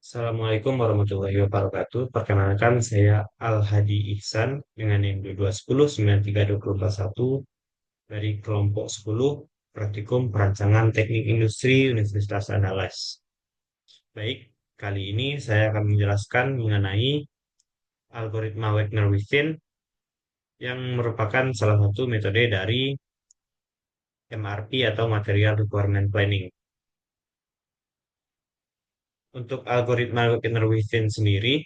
Assalamualaikum warahmatullahi wabarakatuh. Perkenalkan saya Al-Hadi Ihsan dengan NIM 221093241 dari kelompok 10 Praktikum Perancangan Teknik Industri Universitas Andalas. Baik, kali ini saya akan menjelaskan mengenai algoritma Wagner-Wittin yang merupakan salah satu metode dari MRP atau Material Requirement Planning. Untuk algoritma Wagner-Wittin sendiri,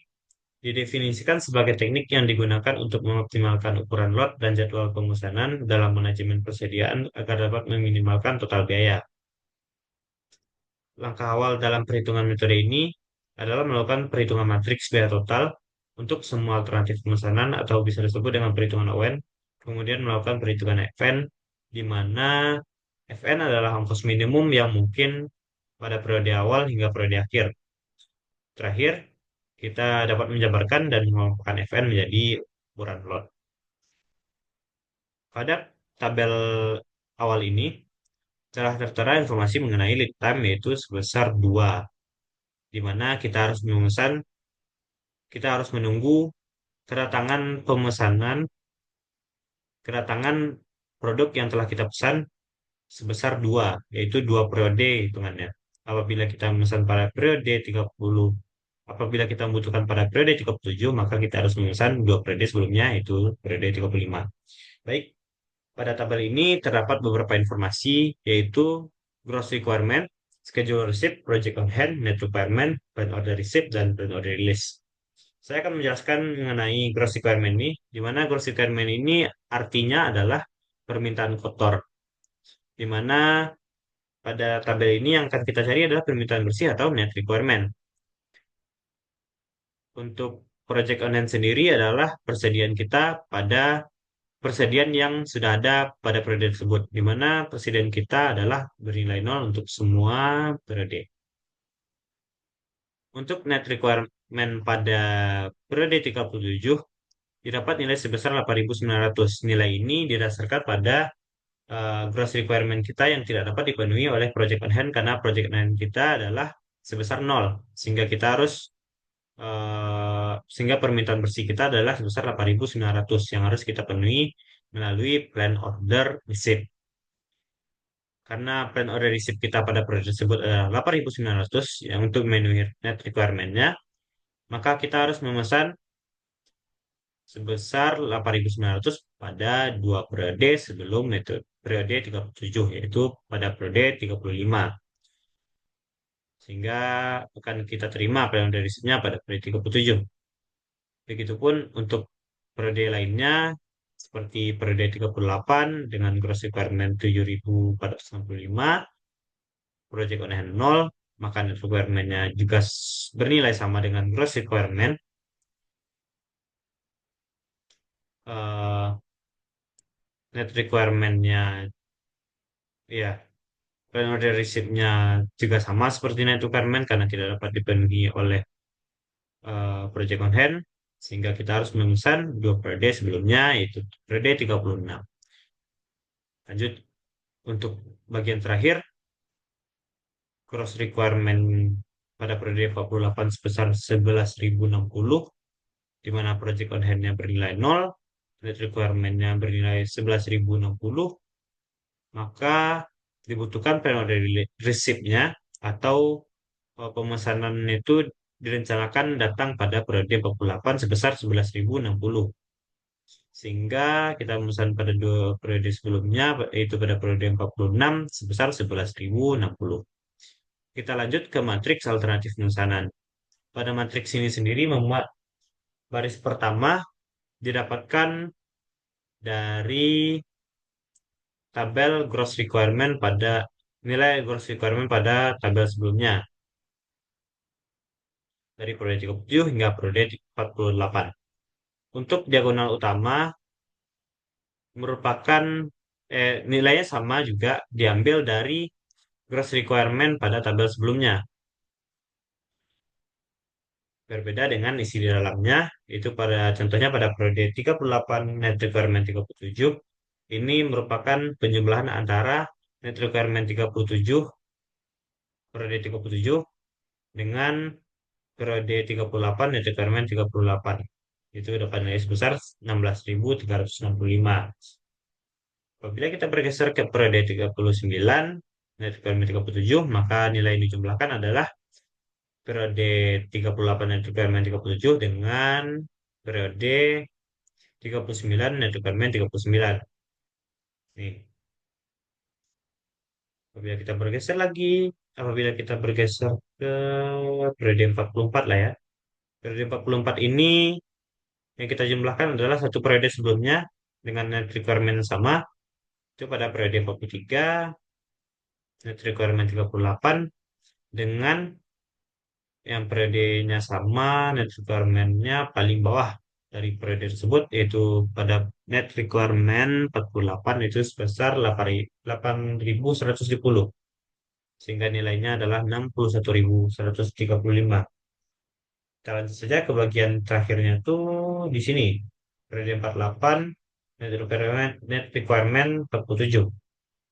didefinisikan sebagai teknik yang digunakan untuk mengoptimalkan ukuran lot dan jadwal pemesanan dalam manajemen persediaan agar dapat meminimalkan total biaya. Langkah awal dalam perhitungan metode ini adalah melakukan perhitungan matriks biaya total untuk semua alternatif pemesanan atau bisa disebut dengan perhitungan ON, kemudian melakukan perhitungan FN, di mana FN adalah ongkos minimum yang mungkin pada periode awal hingga periode akhir. Terakhir, kita dapat menjabarkan dan mengelompokkan FN menjadi ukuran lot. Pada tabel awal ini telah tertera informasi mengenai lead time yaitu sebesar 2, di mana kita harus menunggu kedatangan kedatangan produk yang telah kita pesan sebesar 2, yaitu 2 periode hitungannya. Apabila kita memesan pada periode 30, apabila kita membutuhkan pada periode 37, maka kita harus memesan 2 periode sebelumnya, yaitu periode 35. Baik, pada tabel ini terdapat beberapa informasi, yaitu gross requirement, schedule receipt, project on hand, net requirement, plan order receipt, dan plan order release. Saya akan menjelaskan mengenai gross requirement ini, di mana gross requirement ini artinya adalah permintaan kotor, di mana pada tabel ini yang akan kita cari adalah permintaan bersih atau net requirement. Untuk project on hand sendiri adalah persediaan yang sudah ada pada periode tersebut, di mana persediaan kita adalah bernilai nol untuk semua periode. Untuk net requirement pada periode 37, didapat nilai sebesar 8.900. Nilai ini didasarkan pada gross requirement kita yang tidak dapat dipenuhi oleh project on hand karena project on hand kita adalah sebesar nol, sehingga permintaan bersih kita adalah sebesar 8.900 yang harus kita penuhi melalui plan order receipt. Karena plan order receipt kita pada periode tersebut adalah 8.900 yang untuk memenuhi net requirement-nya, maka kita harus memesan sebesar 8.900 pada 2 periode sebelum periode 37, yaitu pada periode 35. Sehingga akan kita terima plan order receipt-nya pada periode 37. Begitupun untuk periode lainnya, seperti periode 38 dengan gross requirement 7.465, project on hand 0, maka net requirement-nya juga bernilai sama dengan gross requirement. Net requirement-nya, ya, plan order receipt-nya juga sama seperti net requirement karena tidak dapat dipenuhi oleh project on hand, sehingga kita harus memesan 2 periode sebelumnya, yaitu periode 36. Lanjut, untuk bagian terakhir, cross requirement pada periode 48 sebesar 11.060, di mana project on hand-nya bernilai 0, net requirement-nya bernilai 11.060, maka dibutuhkan plan order receipt-nya atau pemesanan itu direncanakan datang pada periode 48 sebesar 11.060. Sehingga kita memesan pada 2 periode sebelumnya, yaitu pada periode 46 sebesar 11.060. Kita lanjut ke matriks alternatif pemesanan. Pada matriks ini sendiri memuat baris pertama didapatkan dari tabel gross requirement pada nilai gross requirement pada tabel sebelumnya dari periode 37 hingga periode 48. Untuk diagonal utama merupakan nilainya sama juga diambil dari gross requirement pada tabel sebelumnya. Berbeda dengan isi di dalamnya, itu contohnya pada periode 38 net requirement 37, ini merupakan penjumlahan antara net requirement 37 periode 37 dengan periode 38 net requirement 38. Itu dapat nilai sebesar 16.365. Apabila kita bergeser ke periode 39, net requirement 37, maka nilai yang dijumlahkan adalah periode 38 net requirement 37 dengan periode 39 net requirement 39. Nih, apabila kita bergeser lagi, apabila kita bergeser ke periode 44 lah ya. Periode 44 ini yang kita jumlahkan adalah satu periode sebelumnya dengan net requirement sama, itu pada periode 43, net requirement 38, dengan yang periodenya sama, net requirement-nya paling bawah dari periode tersebut, yaitu pada net requirement 48 itu sebesar 8.110, sehingga nilainya adalah 61.135. Kita lanjut saja ke bagian terakhirnya tuh di sini. Periode 48, net requirement 47,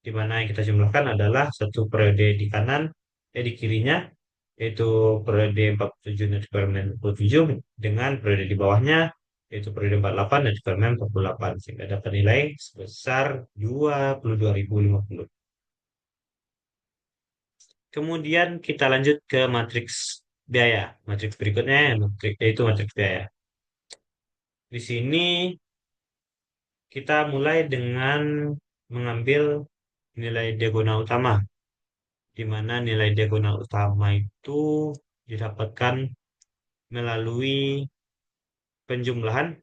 di mana yang kita jumlahkan adalah satu periode di kanan, di kirinya, yaitu periode 47 net requirement 47 dengan periode di bawahnya, yaitu periode 48 net requirement 48, sehingga dapat nilai sebesar 22.050. Kemudian kita lanjut ke matriks biaya. Matriks berikutnya yaitu matriks biaya. Di sini kita mulai dengan mengambil nilai diagonal utama, di mana nilai diagonal utama itu didapatkan melalui penjumlahan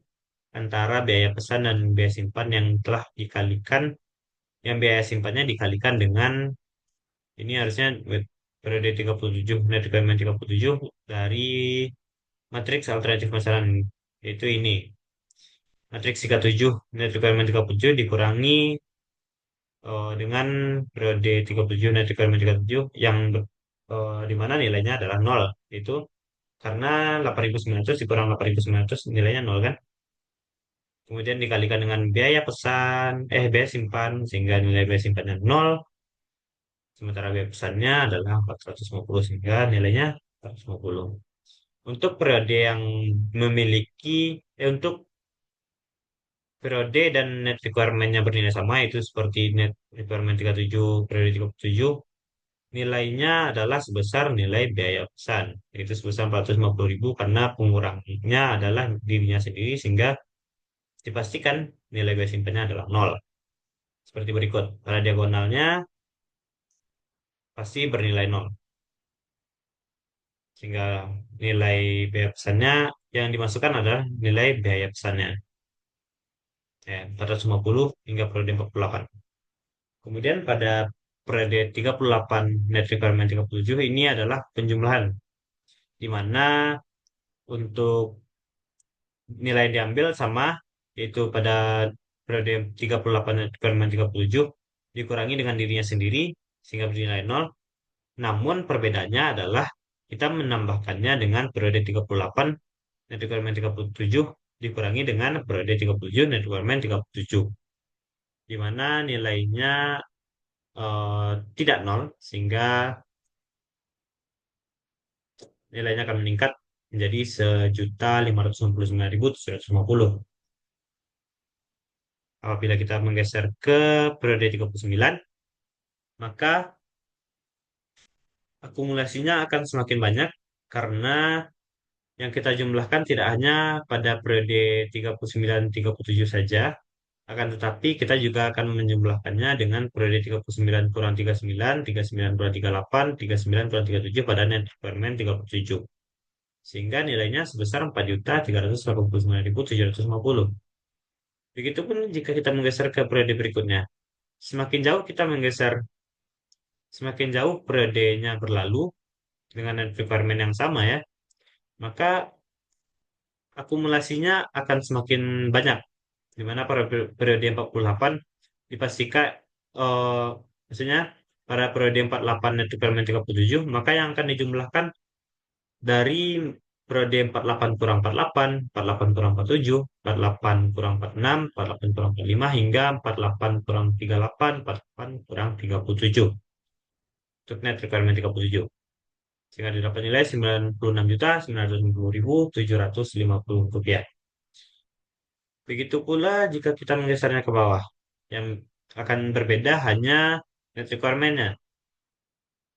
antara biaya pesan dan biaya simpan yang telah dikalikan, yang biaya simpannya dikalikan dengan, ini harusnya periode 37, net requirement 37 dari matriks alternatif masalah, yaitu ini. Matriks 37, net requirement 37 dikurangi dengan periode 37 net requirement 37 yang di mana nilainya adalah 0. Itu karena 8.900 dikurang 8.900 nilainya 0 kan. Kemudian dikalikan dengan biaya pesan, biaya simpan, sehingga nilai biaya simpannya 0. Sementara biaya pesannya adalah 450, sehingga nilainya 450. Untuk periode yang memiliki, untuk periode dan net requirement-nya bernilai sama, itu seperti net requirement 37, periode 37, nilainya adalah sebesar nilai biaya pesan, yaitu sebesar 450.000 karena pengurangnya adalah dirinya sendiri, sehingga dipastikan nilai biaya simpannya adalah 0. Seperti berikut, pada diagonalnya pasti bernilai 0, sehingga nilai biaya pesannya yang dimasukkan adalah nilai biaya pesannya, 450 hingga periode 48. Kemudian pada periode 38 net requirement 37 ini adalah penjumlahan, di mana untuk nilai yang diambil sama, yaitu pada periode 38 net requirement 37 dikurangi dengan dirinya sendiri sehingga bernilai 0. Namun perbedaannya adalah kita menambahkannya dengan periode 38 net requirement 37 dikurangi dengan periode 37 net requirement 37, di mana nilainya tidak 0, sehingga nilainya akan meningkat menjadi 1.569.750. Apabila kita menggeser ke periode 39, maka akumulasinya akan semakin banyak karena yang kita jumlahkan tidak hanya pada periode 39-37 saja, akan tetapi kita juga akan menjumlahkannya dengan periode 39 kurang 39, 39 kurang 38, 39 kurang 37 pada net requirement 37. Sehingga nilainya sebesar 4.389.750. Begitupun jika kita menggeser ke periode berikutnya. Semakin jauh kita menggeser, semakin jauh periodenya berlalu dengan net requirement yang sama ya, maka akumulasinya akan semakin banyak. Di mana pada periode 48 dipastikan, eh, maksudnya pada periode 48 net requirement 37, maka yang akan dijumlahkan dari periode 48 kurang 48, 48 kurang 47, 48 kurang 46, 48 kurang 45, hingga 48 kurang 38, 48 kurang 37. Untuk net requirement 37. sehingga didapat nilai 96.950.750 rupiah. Begitu pula jika kita menggesernya ke bawah, yang akan berbeda hanya net requirement-nya.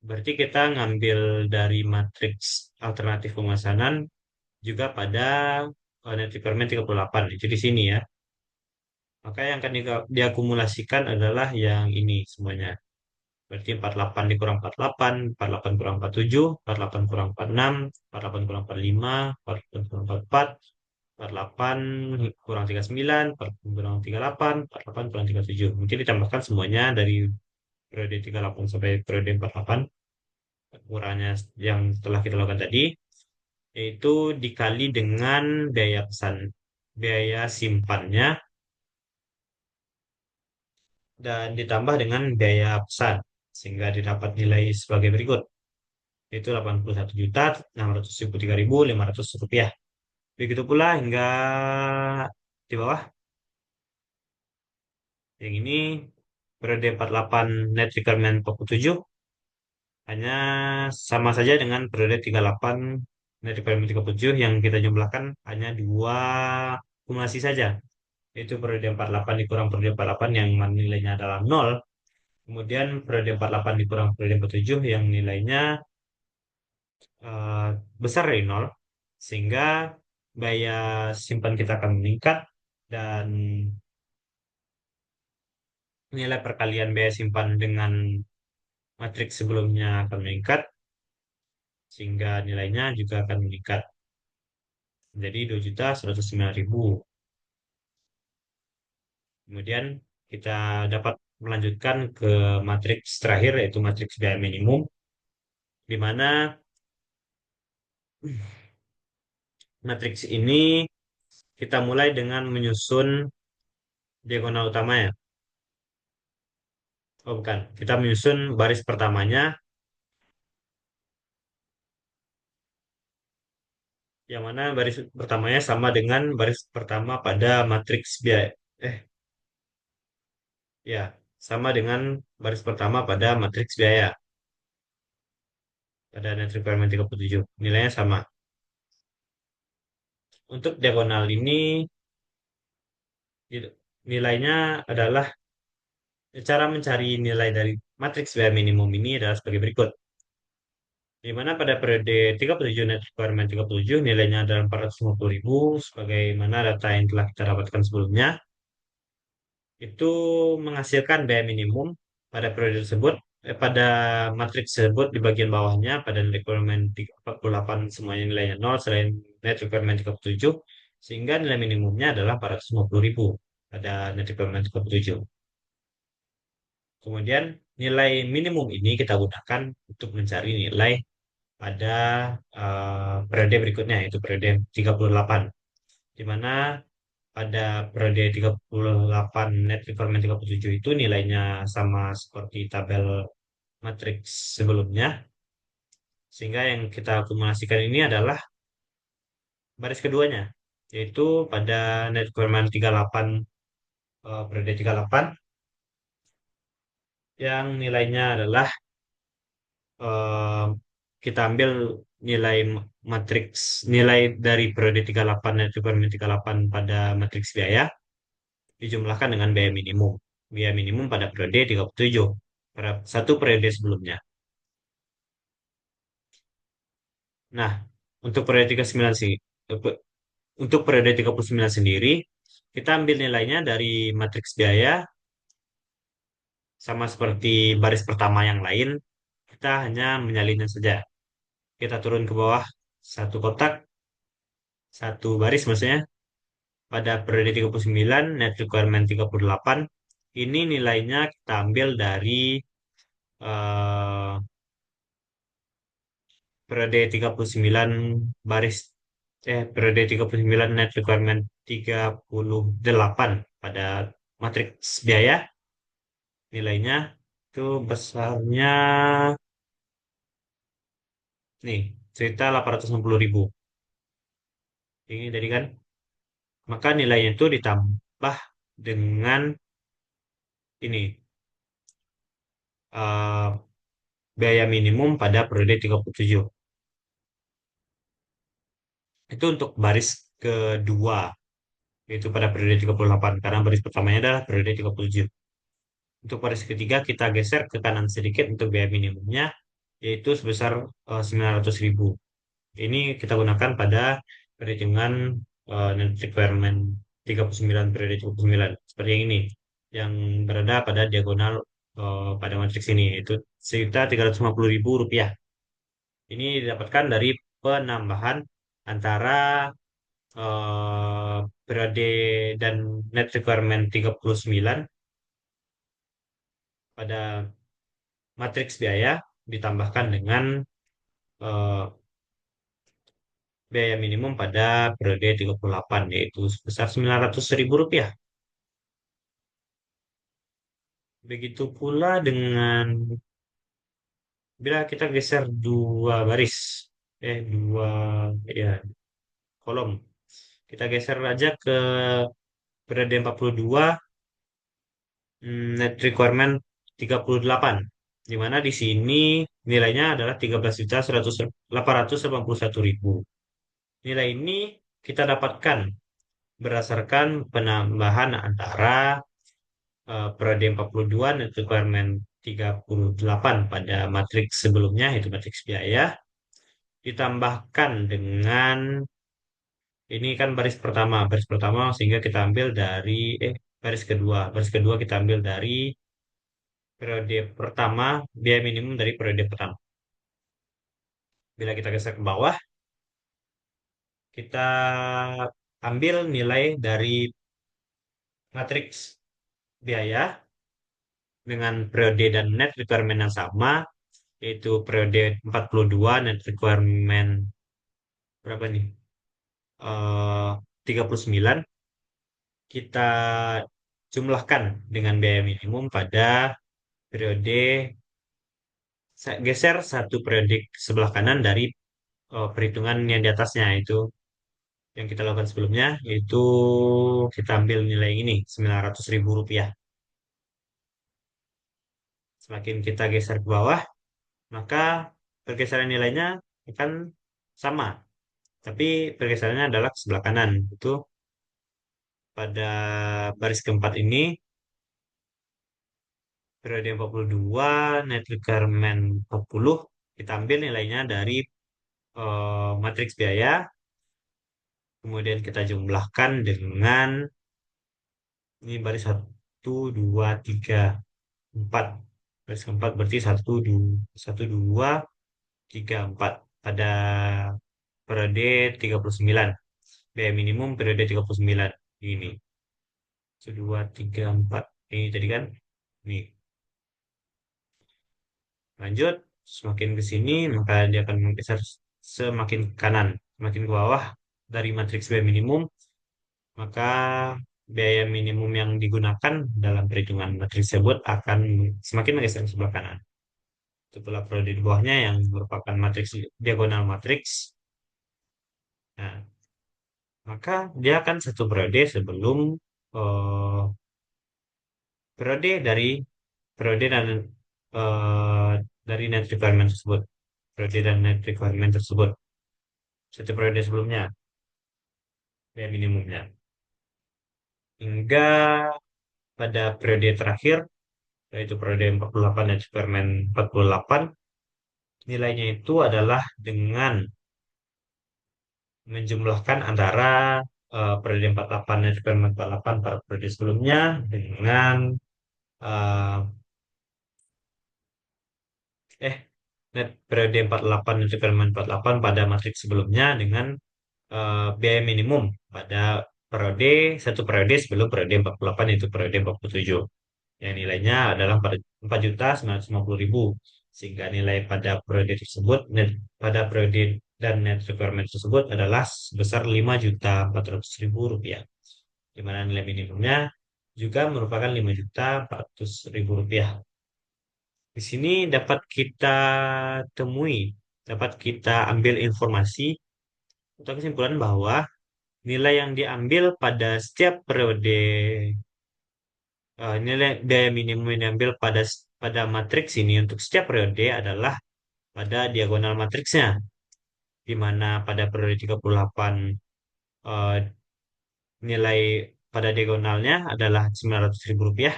Berarti kita ngambil dari matriks alternatif pemesanan juga pada net requirement 38. Itu di sini ya. Maka yang akan diakumulasikan adalah yang ini semuanya. Berarti 48 dikurang 48, 48 kurang 47, 48 kurang 46, 48 kurang 45, 48 kurang 44, 48 kurang 39, 48 kurang 38, 48 kurang 37. Mungkin ditambahkan semuanya dari periode 38 sampai periode 48. Ukurannya yang telah kita lakukan tadi, yaitu dikali dengan biaya pesan, biaya simpannya, dan ditambah dengan biaya pesan. Sehingga didapat nilai sebagai berikut, yaitu 81.673.500 rupiah. Begitu pula hingga di bawah, yang ini periode 48 net requirement 47 hanya sama saja dengan periode 38 net requirement 37 yang kita jumlahkan hanya dua akumulasi saja, yaitu periode 48 dikurang periode 48 yang nilainya adalah nol, kemudian periode 48 dikurang periode 47 yang nilainya eh, besar dari nol, sehingga biaya simpan kita akan meningkat dan nilai perkalian biaya simpan dengan matriks sebelumnya akan meningkat, sehingga nilainya juga akan meningkat menjadi 2.109.000. Kemudian kita dapat melanjutkan ke matriks terakhir, yaitu matriks biaya minimum, di mana matriks ini kita mulai dengan menyusun diagonal utamanya. Oh bukan, kita menyusun baris pertamanya, yang mana baris pertamanya sama dengan baris pertama pada matriks biaya. Eh, ya, sama dengan baris pertama pada matriks biaya pada net requirement 37. Nilainya sama. Untuk diagonal ini nilainya adalah, cara mencari nilai dari matriks biaya minimum ini adalah sebagai berikut. Di mana pada periode 37 net requirement 37 nilainya adalah 450.000 sebagaimana data yang telah kita dapatkan sebelumnya. Itu menghasilkan biaya minimum pada periode tersebut, pada matriks tersebut di bagian bawahnya pada net requirement 48 semuanya nilainya 0 selain net requirement 37, sehingga nilai minimumnya adalah 450.000 pada net requirement 37. Kemudian nilai minimum ini kita gunakan untuk mencari nilai pada periode berikutnya, yaitu periode 38, di mana pada periode 38 net requirement 37 itu nilainya sama seperti tabel matriks sebelumnya, sehingga yang kita akumulasikan ini adalah baris keduanya, yaitu pada net requirement 38, periode 38 yang nilainya adalah, eh, kita ambil nilai matriks, nilai dari periode 38 net requirement 38 pada matriks biaya dijumlahkan dengan biaya minimum. Biaya minimum pada periode 37 pada satu periode sebelumnya. Nah, untuk periode 39 sih, untuk periode 39 sendiri, kita ambil nilainya dari matriks biaya sama seperti baris pertama yang lain, kita hanya menyalinnya saja. Kita turun ke bawah satu kotak, satu baris maksudnya. Pada periode 39, net requirement 38, ini nilainya kita ambil dari eh, periode 39 baris, periode 39 net requirement 38 pada matriks biaya, nilainya itu besarnya nih cerita 860.000. Ini tadi kan, maka nilainya itu ditambah dengan ini, eh, biaya minimum pada periode 37. Itu untuk baris kedua, yaitu pada periode 38, karena baris pertamanya adalah periode 37. Untuk baris ketiga kita geser ke kanan sedikit untuk biaya minimumnya, yaitu sebesar 900.000. Ini kita gunakan pada perhitungan net requirement 39 periode 39 seperti yang ini, yang berada pada diagonal pada matriks ini, yaitu sekitar 350.000 rupiah. Ini didapatkan dari penambahan antara periode dan net requirement 39 pada matriks biaya ditambahkan dengan eh, biaya minimum pada periode 38, yaitu sebesar 900.000 rupiah. Begitu pula dengan bila kita geser dua baris, dua, ya, kolom. Kita geser aja ke periode 42, net requirement 38, di mana di sini nilainya adalah 13.881.000. Nilai ini kita dapatkan berdasarkan penambahan antara periode 42 dan requirement 38 pada matriks sebelumnya, yaitu matriks biaya, ditambahkan dengan ini kan baris pertama sehingga kita ambil dari baris kedua kita ambil dari periode pertama, biaya minimum dari periode pertama. Bila kita geser ke bawah, kita ambil nilai dari matriks biaya dengan periode dan net requirement yang sama, yaitu periode 42 net requirement berapa nih? 39, kita jumlahkan dengan biaya minimum pada periode, geser satu periode sebelah kanan dari perhitungan yang di atasnya, itu yang kita lakukan sebelumnya, yaitu kita ambil nilai ini 900.000 rupiah. Semakin kita geser ke bawah, maka pergeseran nilainya akan sama, tapi pergeserannya adalah ke sebelah kanan. Itu pada baris keempat ini, periode 42, net requirement 40, kita ambil nilainya dari matriks biaya, kemudian kita jumlahkan dengan ini baris satu, 2, 3, 4. Baris keempat berarti satu, 2, 1, 2, 3, 4. Pada periode 39. Biaya minimum periode 39. Ini. 1, 2, 3, 4. Ini tadi kan. Ini. Lanjut. Semakin ke sini, maka dia akan menggeser semakin kanan. Semakin ke bawah dari matriks biaya minimum, maka biaya minimum yang digunakan dalam perhitungan matriks tersebut akan semakin menggeser ke sebelah kanan. Itu pula periode di bawahnya yang merupakan matriks diagonal matriks. Nah, maka dia akan satu periode sebelum eh, periode dari periode dan eh, dari net requirement tersebut. Periode dan net requirement tersebut. Satu periode sebelumnya, biaya minimumnya. Hingga pada periode terakhir, yaitu periode 48 dan requirement 48, nilainya itu adalah dengan menjumlahkan antara periode 48 dan eksperimen 48 pada periode sebelumnya dengan eh, eh net periode 48 dan eksperimen 48 pada matriks sebelumnya dengan biaya minimum pada periode satu periode sebelum periode 48, yaitu periode 47, yang nilainya adalah 4.950.000, sehingga nilai pada periode tersebut pada periode dan net requirement tersebut adalah sebesar 5.400.000 rupiah, di mana nilai minimumnya juga merupakan 5.400.000 rupiah. Di sini dapat kita temui, dapat kita ambil informasi atau kesimpulan bahwa nilai yang diambil pada setiap periode, nilai biaya minimum yang diambil pada matriks ini untuk setiap periode adalah pada diagonal matriksnya, di mana pada periode 38 eh, nilai pada diagonalnya adalah 900.000 rupiah,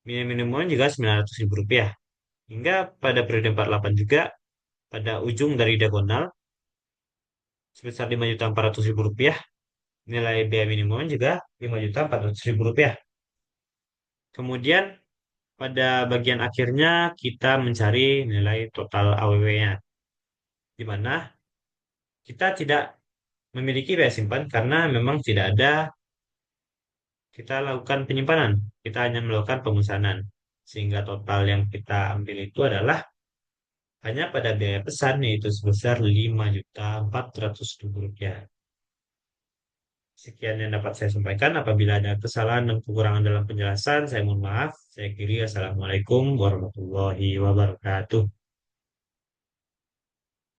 minimumnya juga 900.000 rupiah. Hingga pada periode 48 juga pada ujung dari diagonal sebesar 5.400.000 rupiah, nilai biaya minimumnya juga 5.400.000 rupiah. Kemudian pada bagian akhirnya kita mencari nilai total AWW-nya, di mana kita tidak memiliki biaya simpan karena memang tidak ada kita lakukan penyimpanan. Kita hanya melakukan pemesanan. Sehingga total yang kita ambil itu adalah hanya pada biaya pesan yaitu sebesar 5.400.000 rupiah. Sekian yang dapat saya sampaikan. Apabila ada kesalahan dan kekurangan dalam penjelasan, saya mohon maaf. Saya kiri. Assalamualaikum warahmatullahi wabarakatuh.